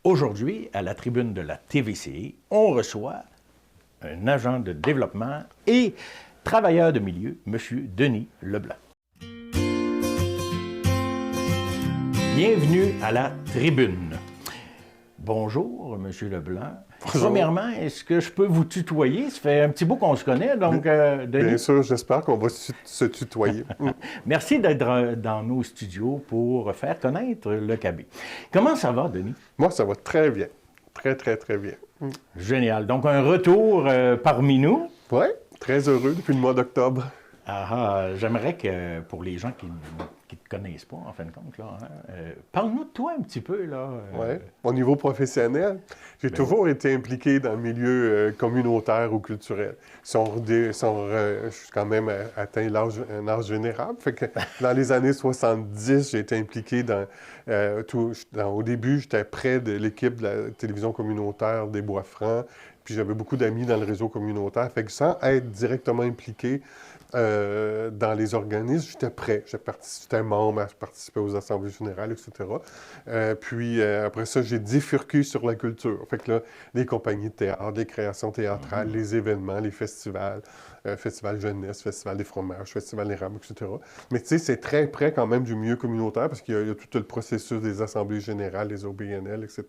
Aujourd'hui, à la tribune de la TVCI, on reçoit un agent de développement et travailleur de milieu, M. Denis Leblanc. Bienvenue à la tribune. Bonjour, M. Leblanc. Bonjour. Premièrement, est-ce que je peux vous tutoyer? Ça fait un petit bout qu'on se connaît, donc Denis. Bien sûr, j'espère qu'on va se tutoyer. Merci d'être dans nos studios pour faire connaître le CAB. Comment ça va, Denis? Moi, ça va très bien. Très, très, très bien. Génial. Donc, un retour parmi nous. Oui, très heureux depuis le mois d'octobre. J'aimerais que, pour les gens qui ne te connaissent pas, en fin de compte, là, parle-nous de toi un petit peu, là. Oui, au niveau professionnel, j'ai toujours été impliqué dans le milieu communautaire ou culturel. Je suis quand même atteint un âge vénérable. Fait que dans les années 70, j'ai été impliqué au début, j'étais près de l'équipe de la télévision communautaire des Bois-Francs, puis j'avais beaucoup d'amis dans le réseau communautaire. Fait que sans être directement impliqué dans les organismes, j'étais prêt. J'étais membre, je participais aux assemblées générales, etc. Puis après ça, j'ai bifurqué sur la culture. Fait que là, les compagnies de théâtre, les créations théâtrales, les événements, les festivals, Festival Jeunesse, Festival des fromages, Festival des rames, etc. Mais tu sais, c'est très près quand même du milieu communautaire parce qu'il y a tout le processus des assemblées générales, les OBNL, etc.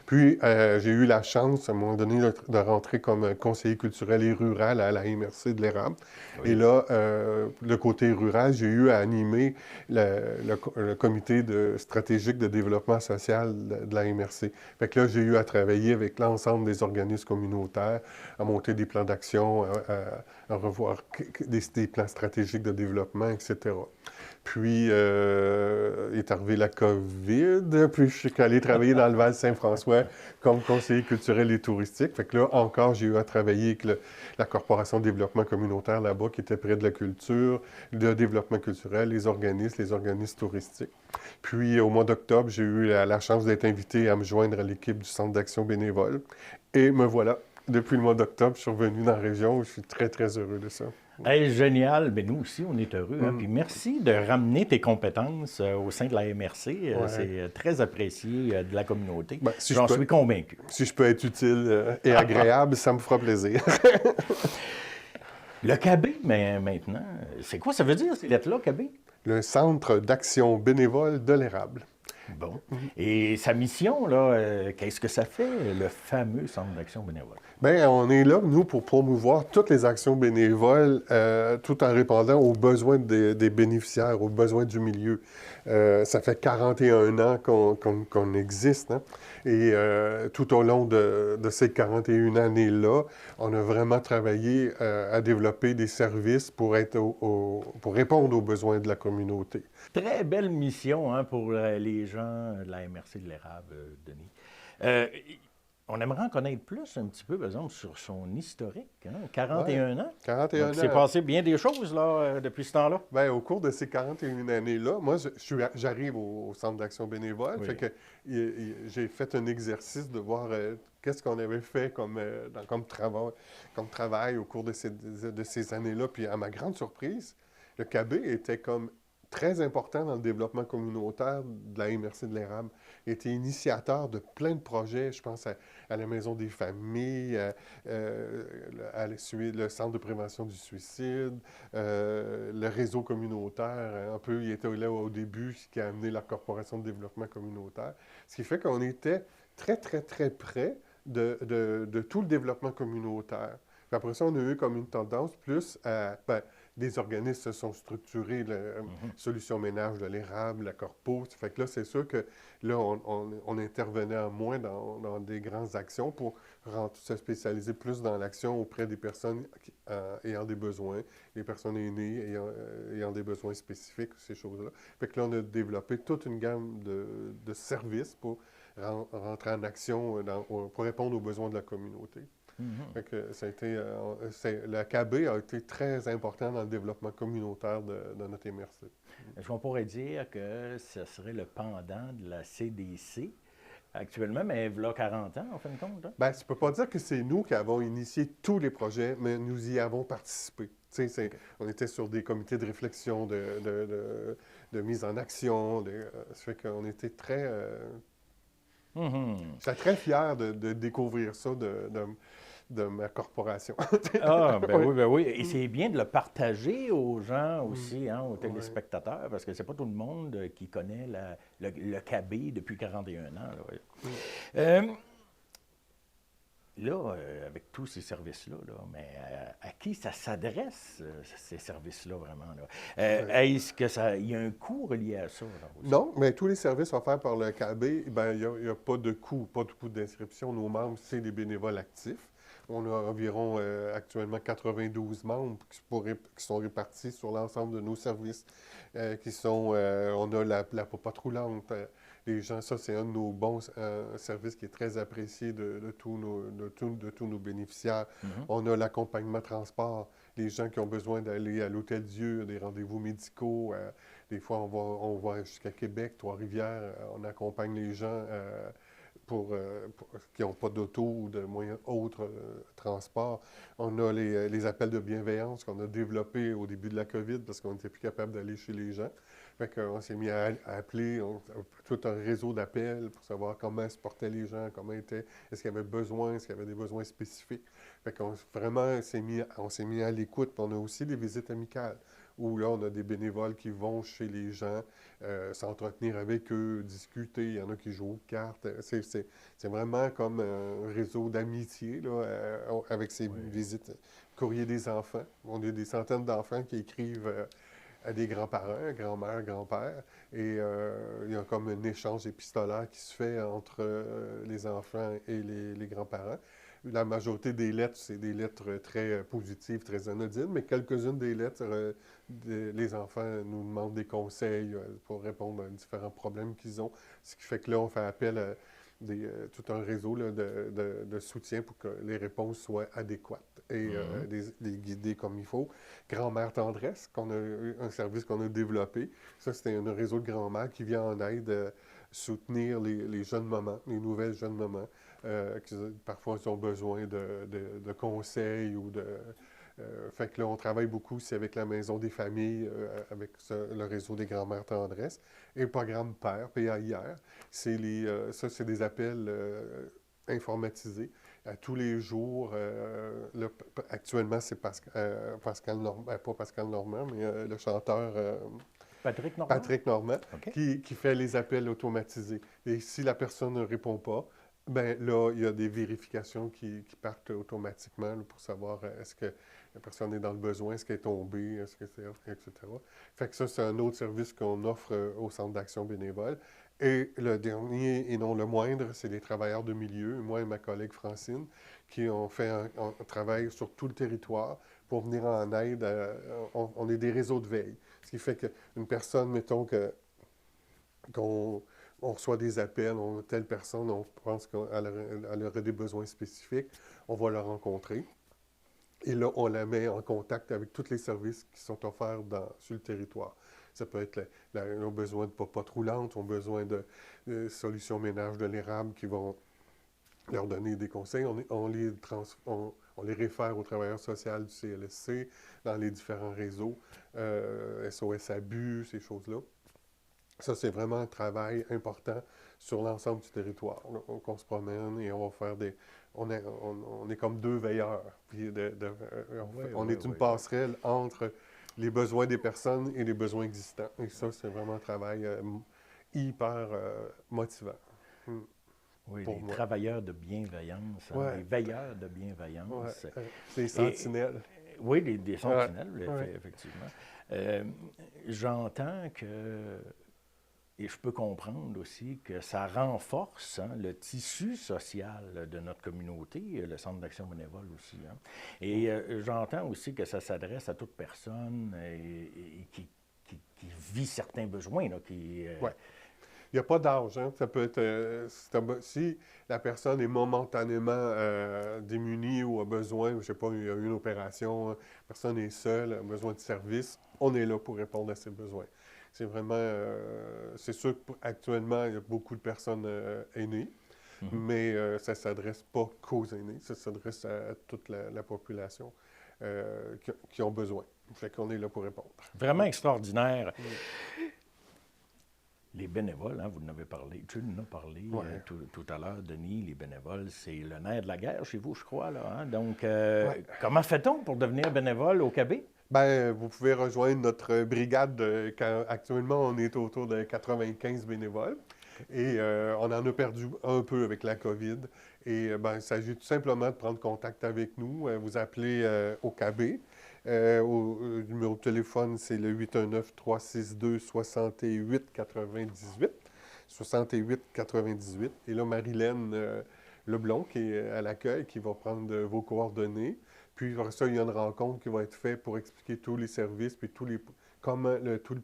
Puis, j'ai eu la chance, à un moment donné, de rentrer comme conseiller culturel et rural à la MRC de l'Érable. Oui. Et là, le côté rural, j'ai eu à animer le comité stratégique de développement social de la MRC. Fait que là, j'ai eu à travailler avec l'ensemble des organismes communautaires, à monter des plans d'action, à revoir des plans stratégiques de développement, etc. Puis, est arrivé la COVID, puis je suis allé travailler dans le Val-Saint-François comme conseiller culturel et touristique. Fait que là, encore, j'ai eu à travailler avec la Corporation de développement communautaire là-bas, qui était près de la culture, le développement culturel, les organismes touristiques. Puis, au mois d'octobre, j'ai eu la chance d'être invité à me joindre à l'équipe du Centre d'action bénévole. Et me voilà. Depuis le mois d'octobre, je suis revenu dans la région. Je suis très, très heureux de ça. Hey, génial. Bien, nous aussi, on est heureux. Hein? Puis merci de ramener tes compétences au sein de la MRC. Ouais. C'est très apprécié de la communauté. Ben, J'en suis convaincu. Si je peux être utile et agréable, ça me fera plaisir. Le CAB, mais maintenant, c'est quoi ça veut dire, ces lettres-là, CAB? Le Centre d'action bénévole de l'Érable. Bon. Et sa mission, là, qu'est-ce que ça fait, le fameux Centre d'action bénévole? Bien, on est là, nous, pour promouvoir toutes les actions bénévoles tout en répondant aux besoins des bénéficiaires, aux besoins du milieu. Ça fait 41 ans qu'on existe, hein? Et tout au long de ces 41 années-là, on a vraiment travaillé à développer des services pour répondre aux besoins de la communauté. Très belle mission hein, pour les gens de la MRC de l'Érable, Denis. On aimerait en connaître plus un petit peu, par exemple, sur son historique. Hein? 41 ans. 41 ans. Il s'est passé bien des choses là, depuis ce temps-là. Bien, au cours de ces 41 années-là, moi, j'arrive au Centre d'action bénévole. Oui. Fait que j'ai fait un exercice de voir qu'est-ce qu'on avait fait comme travail au cours de ces années-là. Puis à ma grande surprise, le CAB était comme très important dans le développement communautaire de la MRC de l'Érable. Il était initiateur de plein de projets. Je pense à la Maison des familles, le Centre de prévention du suicide, le réseau communautaire. Un peu, il était là au début, ce qui a amené la Corporation de développement communautaire. Ce qui fait qu'on était très, très, très près de tout le développement communautaire. Puis après ça, on a eu comme une tendance plus à... des organismes se sont structurés, Solutions Ménage de l'Érable, la Corpo. Ça fait que là, c'est sûr que là, on intervenait en moins dans des grandes actions pour se spécialiser plus dans l'action auprès des personnes ayant des besoins, les personnes aînées ayant des besoins spécifiques, ces choses-là. Fait que là, on a développé toute une gamme de services pour rentrer en action pour répondre aux besoins de la communauté. Fait que ça a été, le CAB a été très important dans le développement communautaire de notre MRC. Est-ce qu'on pourrait dire que ce serait le pendant de la CDC actuellement, mais il y a 40 ans, en fin de compte? Hein? Bien, tu ne peux pas dire que c'est nous qui avons initié tous les projets, mais nous y avons participé. Okay. On était sur des comités de réflexion, de mise en action. Ça fait qu'on était très... Mhm. Je suis très fier de découvrir ça de ma corporation. Ah, Oui. ben oui. Et c'est bien de le partager aux gens Mm. aussi, hein, aux Ouais. téléspectateurs, parce que c'est pas tout le monde qui connaît le KB depuis 41 ans. Là, ouais. Mm. Avec tous ces services-là, là, mais à qui ça s'adresse, ces services-là, vraiment? Là? Ouais. Est-ce que il y a un coût relié à ça, là, aussi? Non, mais tous les services offerts par le KB, ben, il n'y a pas de coût, pas de coût d'inscription. Nos membres, c'est des bénévoles actifs. On a environ actuellement 92 membres qui sont répartis sur l'ensemble de nos services, on a la popote roulante. Les gens, ça, c'est un de nos bons services qui est très apprécié de tous nos bénéficiaires. Mhm. On a l'accompagnement transport. Les gens qui ont besoin d'aller à l'Hôtel-Dieu, des rendez-vous médicaux. Des fois, on va jusqu'à Québec, Trois-Rivières. On accompagne les gens qui n'ont pas d'auto ou de moyens autres transports. On a les appels de bienveillance qu'on a développés au début de la COVID parce qu'on n'était plus capable d'aller chez les gens. Fait qu'on s'est mis à appeler tout un réseau d'appels pour savoir comment se portaient les gens, est-ce qu'il y avait besoin, est-ce qu'il y avait des besoins spécifiques. Fait qu'on vraiment on s'est mis à l'écoute. Puis on a aussi des visites amicales où là, on a des bénévoles qui vont chez les gens, s'entretenir avec eux, discuter. Il y en a qui jouent aux cartes. C'est vraiment comme un réseau d'amitié là, avec ces Oui. visites. Courrier des enfants. On a des centaines d'enfants qui écrivent à des grands-parents, grand-mère, grand-père. Et il y a comme un échange épistolaire qui se fait entre les enfants et les grands-parents. La majorité des lettres, c'est des lettres très positives, très anodines, mais quelques-unes des lettres, les enfants nous demandent des conseils pour répondre à différents problèmes qu'ils ont. Ce qui fait que là, on fait appel à tout un réseau là, de soutien pour que les réponses soient adéquates et Mhm. les guider comme il faut. Grand-mère tendresse, un service qu'on a développé. Ça, c'était un réseau de grand-mères qui vient en aide soutenir les jeunes mamans, les nouvelles jeunes mamans. Parfois, ils ont besoin de conseils ou de... fait que là, on travaille beaucoup aussi avec la Maison des familles, avec le réseau des grands-mères tendresse. Et le programme PAIR, PAIR, c'est des appels informatisés à tous les jours. Là, actuellement, c'est Pascal Normand, pas Pascal Normand, mais le chanteur Patrick Normand? Patrick Normand, OK. qui fait les appels automatisés. Et si la personne ne répond pas, ben là, il y a des vérifications qui partent automatiquement là, pour savoir est-ce que la personne est dans le besoin, est-ce qu'elle est tombée, est-ce que c'est... etc. Fait que ça, c'est un autre service qu'on offre au Centre d'action bénévole. Et le dernier, et non le moindre, c'est les travailleurs de milieu, moi et ma collègue Francine, qui ont fait un travail sur tout le territoire pour venir en aide. On est des réseaux de veille. Ce qui fait qu'une personne, mettons qu'on reçoit des appels, telle personne, on pense qu'elle aurait des besoins spécifiques, on va la rencontrer. Et là, on la met en contact avec tous les services qui sont offerts sur le territoire. Ça peut être, ils ont besoin de popotes roulantes, ils ont besoin de solutions ménage de l'érable qui vont leur donner des conseils. On les réfère aux travailleurs sociaux du CLSC dans les différents réseaux, SOS Abus, ces choses-là. Ça, c'est vraiment un travail important sur l'ensemble du territoire. Qu'on se promène et on va faire des... On est comme deux veilleurs. Puis on est une passerelle entre les besoins des personnes et les besoins existants. Et ça, c'est vraiment un travail hyper motivant. Oui, Pour les moi. travailleurs de bienveillance, hein, Ouais. les veilleurs de bienveillance. Les sentinelles. Oui, des sentinelles, Ouais. effectivement. J'entends que, et je peux comprendre aussi que ça renforce le tissu social de notre communauté, le Centre d'action bénévole aussi. Hein. Et j'entends aussi que ça s'adresse à toute personne et qui vit certains besoins. Là, Ouais. Il n'y a pas d'âge. Hein? Ça peut être... si la personne est momentanément démunie ou a besoin, je ne sais pas, il y a eu une opération, la personne est seule, a besoin de service, on est là pour répondre à ses besoins. C'est vraiment... c'est sûr qu'actuellement, il y a beaucoup de personnes aînées, mais ça ne s'adresse pas qu'aux aînés, ça s'adresse à toute la population qui ont besoin. Fait qu'on est là pour répondre. Vraiment extraordinaire. Les bénévoles, hein, vous en avez parlé, tu en as parlé tout à l'heure, Denis, les bénévoles, c'est le nerf de la guerre chez vous, je crois. Là, hein? Donc, comment fait-on pour devenir bénévole au KB? Bien, vous pouvez rejoindre notre brigade. Actuellement, on est autour de 95 bénévoles. Et on en a perdu un peu avec la COVID. Et il s'agit tout simplement de prendre contact avec nous. Vous appelez au KB. Au numéro de téléphone, c'est le 819-362-6898. 6898. Et là, Marilène Leblond, qui est à l'accueil, qui va prendre vos coordonnées. Puis, après ça, il y a une rencontre qui va être faite pour expliquer tous les services, puis tout le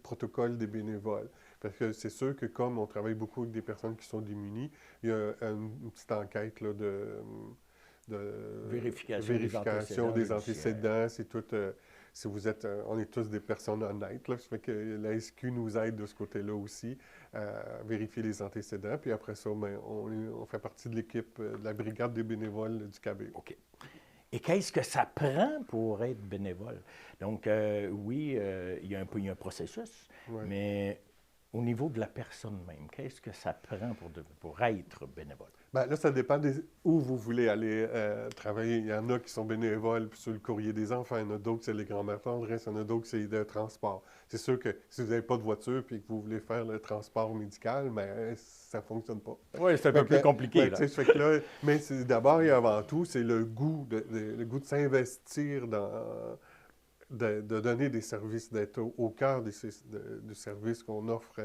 protocole des bénévoles. Parce que c'est sûr que comme on travaille beaucoup avec des personnes qui sont démunies, il y a une petite enquête là, de vérification des antécédents. C'est tout. Si vous êtes, on est tous des personnes honnêtes, là, ça fait que la SQ nous aide de ce côté-là aussi à vérifier les antécédents. Puis après ça, on fait partie de l'équipe de la brigade des bénévoles du KB. OK. Et qu'est-ce que ça prend pour être bénévole? Donc, oui, il y a un processus, mais au niveau de la personne même, qu'est-ce que ça prend pour être bénévole? Bien, là, ça dépend où vous voulez aller travailler. Il y en a qui sont bénévoles sur le courrier des enfants, il y en a d'autres, c'est les grands-mères tendresses, il y en a d'autres, c'est le transport. C'est sûr que si vous n'avez pas de voiture et que vous voulez faire le transport médical, bien, ça ne fonctionne pas. Oui, c'est un peu plus compliqué. Là. Mais d'abord et avant tout, c'est le goût de s'investir de donner des services, d'être au cœur du service qu'on offre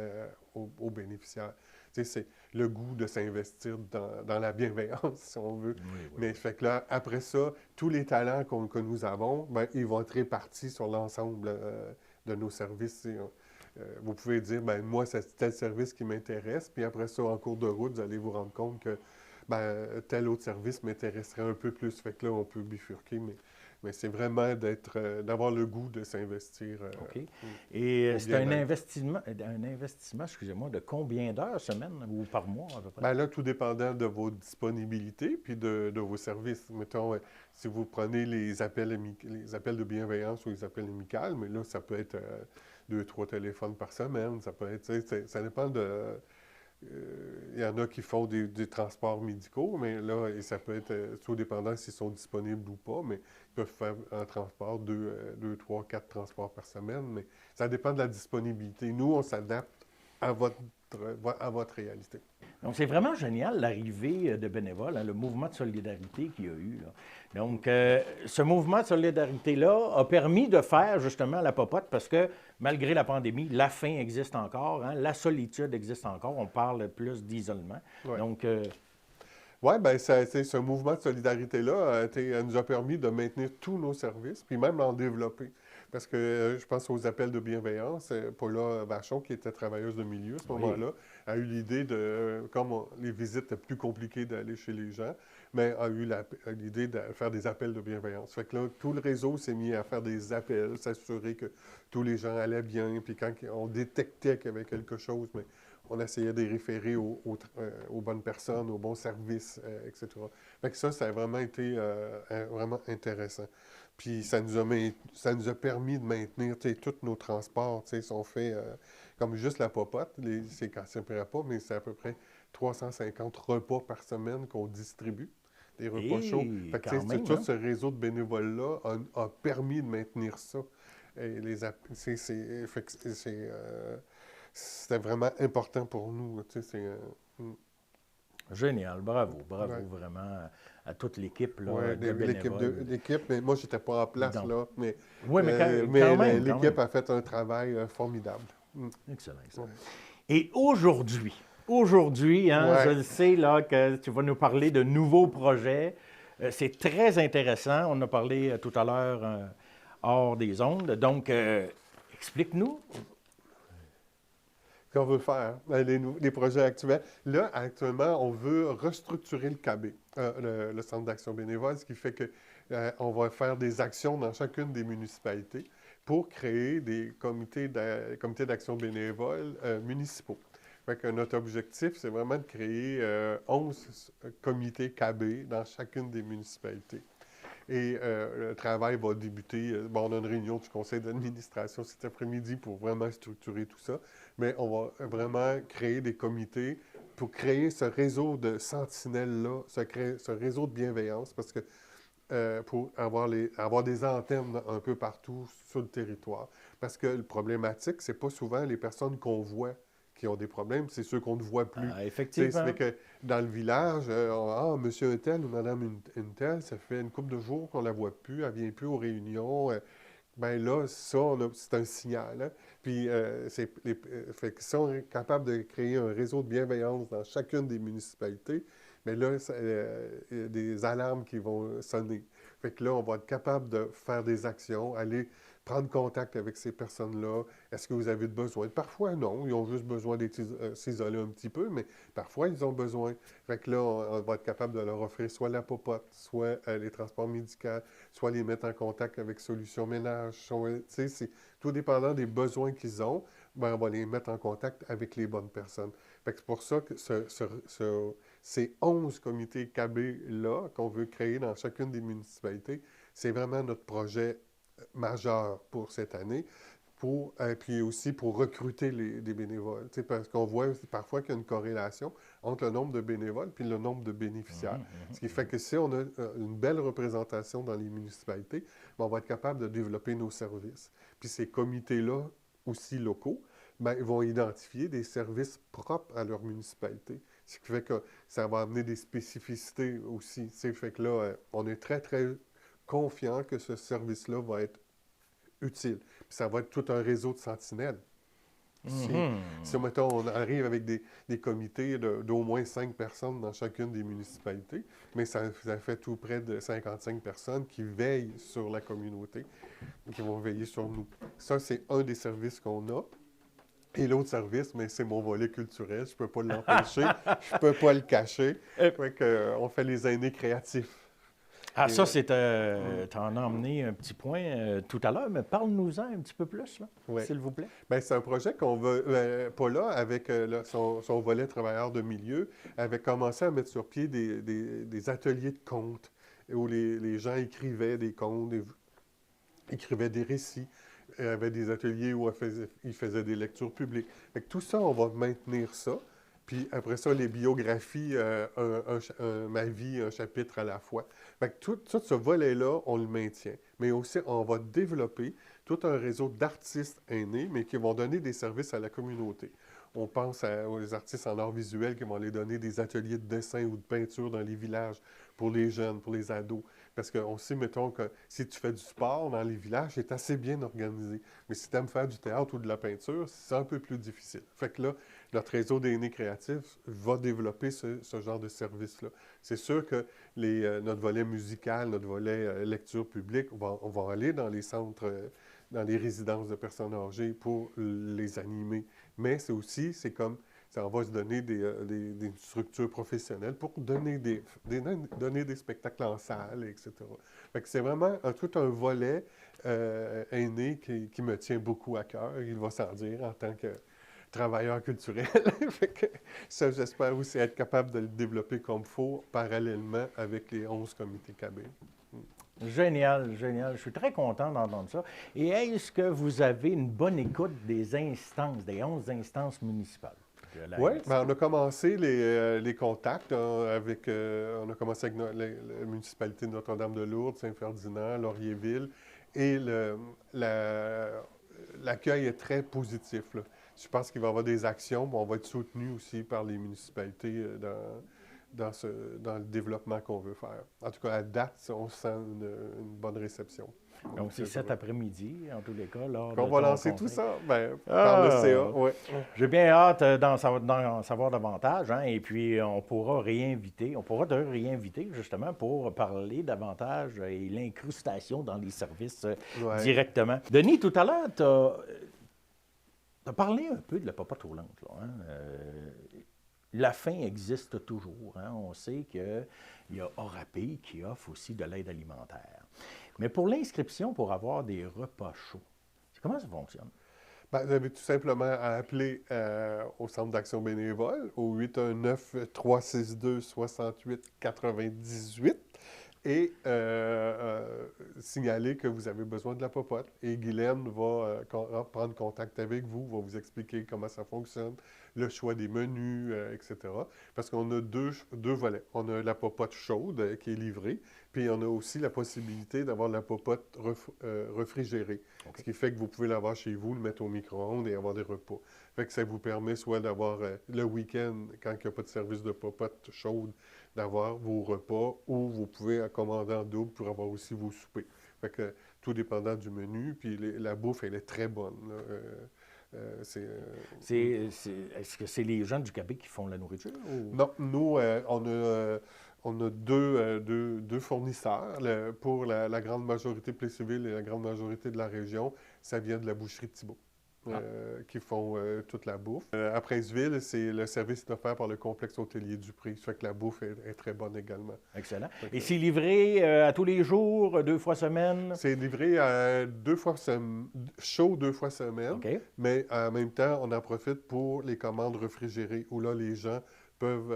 aux bénéficiaires. C'est le goût de s'investir dans la bienveillance, si on veut. Oui. Mais fait que là, après ça, tous les talents que nous avons, bien, ils vont être répartis sur l'ensemble de nos services. Vous pouvez dire, bien, moi, c'est tel service qui m'intéresse, puis après ça, en cours de route, vous allez vous rendre compte que tel autre service m'intéresserait un peu plus. Fait que là, on peut bifurquer, mais c'est vraiment d'avoir le goût de s'investir. OK. Et c'est un investissement, excusez-moi, de combien d'heures semaine ou par mois à peu près? Bien là, tout dépendant de vos disponibilités puis de vos services. Mettons, si vous prenez les appels de bienveillance ou les appels amicaux, mais là, ça peut être 2-3 téléphones par semaine. Ça peut être, ça dépend de... Il y en a qui font des transports médicaux, mais là, et ça peut être tout dépendant s'ils sont disponibles ou pas, mais ils peuvent faire un transport, 2, 3, 4 transports par semaine, mais ça dépend de la disponibilité. Nous, on s'adapte à votre réalité. Donc, c'est vraiment génial l'arrivée de bénévoles, hein, le mouvement de solidarité qu'il y a eu. Là. Donc, ce mouvement de solidarité-là a permis de faire justement la popote parce que malgré la pandémie, la faim existe encore, hein, la solitude existe encore, on parle plus d'isolement. Ouais. Donc, oui, bien, ce mouvement de solidarité-là nous a permis de maintenir tous nos services, puis même d'en développer. Parce que je pense aux appels de bienveillance. Paula Vachon, qui était travailleuse de milieu à ce moment-là, a eu l'idée comme les visites étaient plus compliquées d'aller chez les gens, mais a eu l'idée de faire des appels de bienveillance. Fait que là, tout le réseau s'est mis à faire des appels, s'assurer que tous les gens allaient bien, puis quand on détectait qu'il y avait quelque chose, mais on essayait de les référer aux bonnes personnes, aux bons services, etc. Fait que ça a vraiment été vraiment intéressant. Puis ça nous a permis de maintenir tous nos transports. Si on fait comme juste la popote, c'est quand c'est un repas, mais c'est à peu près 350 repas par semaine qu'on distribue, des repas chauds. Fait que tout ce réseau de bénévoles-là a permis de maintenir ça. Et c'était vraiment important pour nous. Génial, bravo vraiment à toute l'équipe de bénévoles. L'équipe, mais moi, je n'étais pas en place là. Mais l'équipe a fait un travail formidable. Excellent. Et aujourd'hui, je le sais là, que tu vas nous parler de nouveaux projets. C'est très intéressant. On a parlé tout à l'heure hors des ondes. Donc, explique-nous. Qu'on veut faire, les projets actuels. Là, actuellement, on veut restructurer le KB, le Centre d'action bénévole, ce qui fait qu'on va faire des actions dans chacune des municipalités pour créer des comités d'action bénévole municipaux. Fait que notre objectif, c'est vraiment de créer 11 comités KB dans chacune des municipalités. Et le travail va débuter. Bon, on a une réunion du conseil d'administration cet après-midi pour vraiment structurer tout ça. Mais on va vraiment créer des comités pour créer ce réseau de sentinelles-là, ce réseau de bienveillance, parce que pour avoir des antennes un peu partout sur le territoire. Parce que le problématique, c'est pas souvent les personnes qu'on voit qui ont des problèmes, c'est ceux qu'on ne voit plus. Ça Effectivement. fait que dans le village, monsieur un tel ou madame une telle, ça fait une couple de jours qu'on la voit plus, elle vient plus aux réunions. Ben là, ça, c'est un signal. Hein? Puis, fait que si on est capable de créer un réseau de bienveillance dans chacune des municipalités, mais là, il y a des alarmes qui vont sonner. Fait que là, on va être capable de faire des actions, aller prendre contact avec ces personnes-là. Est-ce que vous avez besoin? Parfois, non. Ils ont juste besoin de s'isoler un petit peu, mais parfois, ils ont besoin. Fait que là, on va être capable de leur offrir soit la popote, soit les transports médicaux, soit les mettre en contact avec Solutions Ménage. C'est tout dépendant des besoins qu'ils ont, ben, on va les mettre en contact avec les bonnes personnes. Fait que c'est pour ça que ces 11 comités KB-là qu'on veut créer dans chacune des municipalités, c'est vraiment notre projet majeur pour cette année, puis aussi pour recruter des bénévoles. Parce qu'on voit parfois qu'il y a une corrélation entre le nombre de bénévoles puis le nombre de bénéficiaires. Ce qui fait que si on a une belle représentation dans les municipalités, ben, on va être capable de développer nos services. Puis ces comités-là, aussi locaux, ben, ils vont identifier des services propres à leur municipalité. Ce qui fait que ça va amener des spécificités aussi. Ça fait que là, on est très, très confiant que ce service-là va être utile. Puis ça va être tout un réseau de sentinelles. Si mettons, on arrive avec des comités d'au moins 5 personnes dans chacune des municipalités, mais ça fait tout près de 55 personnes qui veillent sur la communauté, qui vont veiller sur nous. Ça, c'est un des services qu'on a. Et l'autre service, mais c'est mon volet culturel, je ne peux pas l'empêcher, je ne peux pas le cacher. On fait les aînés créatifs. Ah, ça, c'est... tu en as emmené un petit point tout à l'heure, mais parle-nous-en un petit peu plus, là, s'il vous plaît. Bien, c'est un projet qu'on veut... Paula, avec son volet travailleur de milieu, avait commencé à mettre sur pied des ateliers de contes où les gens écrivaient des contes, écrivaient des récits. Il y avait des ateliers où ils faisaient des lectures publiques. Fait que tout ça, on va maintenir ça. Puis après ça, les biographies, ma vie, un chapitre à la fois. Fait que tout ce volet-là, on le maintient. Mais aussi, on va développer tout un réseau d'artistes aînés, mais qui vont donner des services à la communauté. On pense aux artistes en art visuel qui vont aller donner des ateliers de dessin ou de peinture dans les villages pour les jeunes, pour les ados. Parce qu'on sait, mettons, que si tu fais du sport dans les villages, c'est assez bien organisé. Mais si tu aimes faire du théâtre ou de la peinture, c'est un peu plus difficile. Fait que là, notre réseau d'aînés créatifs va développer ce genre de service-là. C'est sûr que notre volet musical, notre volet lecture publique, on va aller dans les centres, dans les résidences de personnes âgées pour les animer. Mais c'est comme... On va se donner des structures professionnelles pour donner des spectacles en salle, etc. Fait que c'est vraiment tout un volet aîné qui me tient beaucoup à cœur, il va sans dire, en tant que travailleur culturel. Fait que ça, j'espère aussi être capable de le développer comme il faut, parallèlement avec les 11 comités KB. Génial, génial. Je suis très content d'entendre ça. Et est-ce que vous avez une bonne écoute des instances, des 11 instances municipales? Oui, on a commencé les contacts avec... on a commencé avec la municipalité de Notre-Dame-de-Lourdes, Saint-Ferdinand, Laurierville, et l'accueil est très positif, là. Je pense qu'il va y avoir des actions, mais on va être soutenu aussi par les municipalités dans le développement qu'on veut faire. En tout cas, à date, on sent une bonne réception. Donc, c'est cet après-midi, en tous les cas. On va lancer tout ça par le CA. Ouais. J'ai bien hâte d'en savoir davantage. Hein, et puis, on pourra te réinviter justement pour parler davantage et l'incrustation dans les services directement. Denis, tout à l'heure, tu as parlé un peu de la popote roulante. Là, hein? La faim existe toujours. Hein? On sait qu'il y a Orapé qui offre aussi de l'aide alimentaire. Mais pour l'inscription, pour avoir des repas chauds, comment ça fonctionne? Bien, vous avez tout simplement à appeler au Centre d'action bénévole au 819-362-6898. et signaler que vous avez besoin de la popote. Et Guylaine va prendre contact avec vous, va vous expliquer comment ça fonctionne, le choix des menus, etc. Parce qu'on a deux volets. On a la popote chaude qui est livrée, puis on a aussi la possibilité d'avoir la popote réfrigérée. OK. Ce qui fait que vous pouvez l'avoir chez vous, le mettre au micro-ondes et avoir des repas. Fait que ça vous permet soit d'avoir le week-end, quand il n'y a pas de service de popote chaude, d'avoir vos repas, ou vous pouvez commander en double pour avoir aussi vos soupers. Fait que tout dépendant du menu, puis la bouffe, elle est très bonne. Là. Est-ce que c'est les gens du Québec qui font la nourriture? Ou... Non, nous, on a deux fournisseurs. Pour la grande majorité de Plessisville et la grande majorité de la région, ça vient de la boucherie de Thibault. Qui font toute la bouffe. À Princeville, c'est le service offert par le complexe hôtelier du Prix. Ça fait que la bouffe est très bonne également. Excellent. Et c'est livré à tous les jours, 2 fois semaine? C'est livré chaud 2 fois semaine, OK. mais en même temps, on en profite pour les commandes réfrigérées, où là, les gens peuvent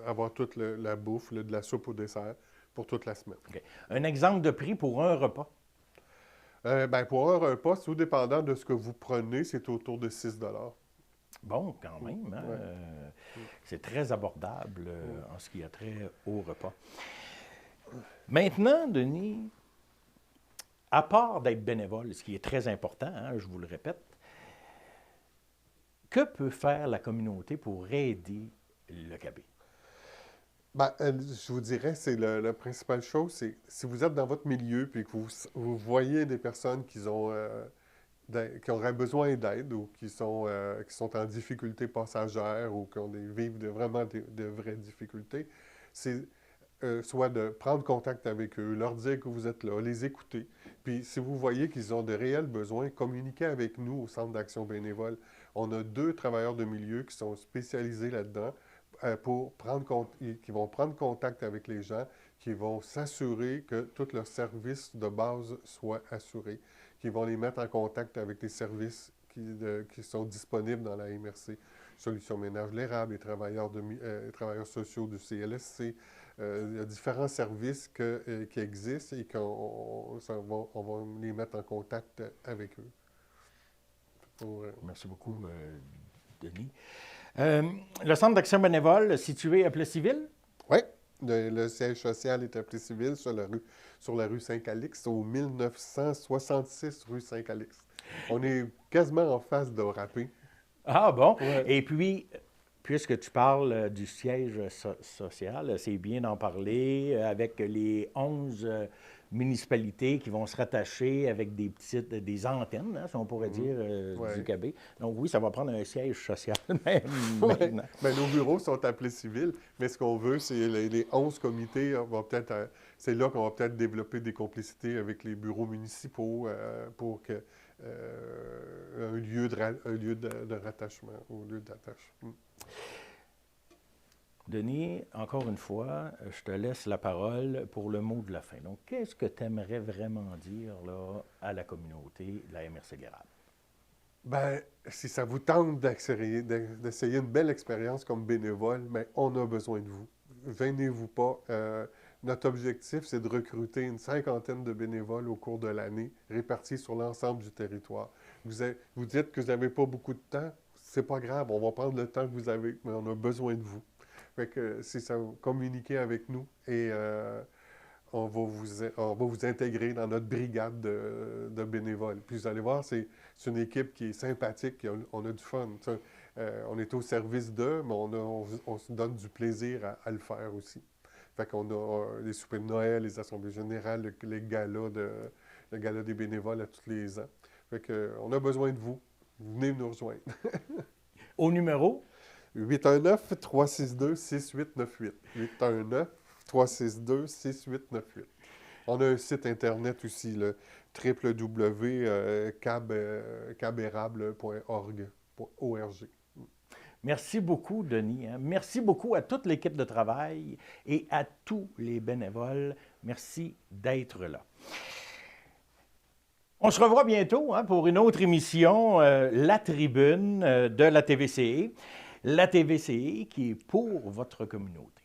avoir toute la bouffe, de la soupe au dessert, pour toute la semaine. OK. Un exemple de prix pour un repas? Pour un repas, tout dépendant de ce que vous prenez, c'est autour de 6 $. Bon, quand même. Hein? Ouais. C'est très abordable en ce qui a trait au repas. Maintenant, Denis, à part d'être bénévole, ce qui est très important, hein, je vous le répète, que peut faire la communauté pour aider le KB? Je vous dirais, c'est la principale chose, c'est si vous êtes dans votre milieu puis que vous voyez des personnes qui auraient besoin d'aide ou qui sont en difficulté passagère ou vivent vraiment de vraies difficultés, c'est soit de prendre contact avec eux, leur dire que vous êtes là, les écouter. Puis si vous voyez qu'ils ont de réels besoins, communiquez avec nous au Centre d'action bénévole. On a 2 travailleurs de milieu qui sont spécialisés là-dedans. Qui vont prendre contact avec les gens, qui vont s'assurer que tous leurs services de base soient assurés, qui vont les mettre en contact avec les services qui sont disponibles dans la MRC. Solutions Ménage l'Érable, les travailleurs sociaux du CLSC. Il y a différents services qui existent et on va les mettre en contact avec eux. Merci beaucoup, Denis. Le Centre d'action bénévole situé à Plessisville? Oui, le siège social est à Plessisville, sur la rue Saint-Calixte, au 1966 rue Saint-Calixte. On est quasiment en face de Rapé. Ah bon? Ouais. Et puis, puisque tu parles du siège social, c'est bien d'en parler avec les 11 municipalités qui vont se rattacher avec des antennes, hein, si on pourrait dire, du KB. Donc oui, ça va prendre un siège social même maintenant. Nos bureaux sont à Plessisville, mais ce qu'on veut, c'est les 11 comités, c'est là qu'on va peut-être développer des complicités avec les bureaux municipaux pour que un lieu de rattachement ou lieu d'attachement. Denis, encore une fois, je te laisse la parole pour le mot de la fin. Donc, qu'est-ce que tu aimerais vraiment dire là, à la communauté de la MRC l'Érable? Si ça vous tente d'essayer une belle expérience comme bénévole, on a besoin de vous. Gênez-vous pas. Notre objectif, c'est de recruter une 50aine de bénévoles au cours de l'année, répartis sur l'ensemble du territoire. Vous dites que vous n'avez pas beaucoup de temps, c'est pas grave, on va prendre le temps que vous avez, mais on a besoin de vous. Fait que si ça vous communiquez avec nous et on va vous intégrer dans notre brigade de bénévoles. Puis vous allez voir, c'est une équipe qui est sympathique, on a du fun. On est au service d'eux, mais on se donne du plaisir à le faire aussi. Fait qu'on a les soupers de Noël, les assemblées générales, le gala des bénévoles à tous les ans. Fait qu'on a besoin de vous. Venez nous rejoindre. Au numéro? 819-362-6898. 819-362-6898. On a un site Internet aussi, le www.cabérable.org. Merci beaucoup, Denis. Merci beaucoup à toute l'équipe de travail et à tous les bénévoles. Merci d'être là. On se revoit bientôt pour une autre émission, La Tribune de la TVCE. La TVCE qui est pour votre communauté.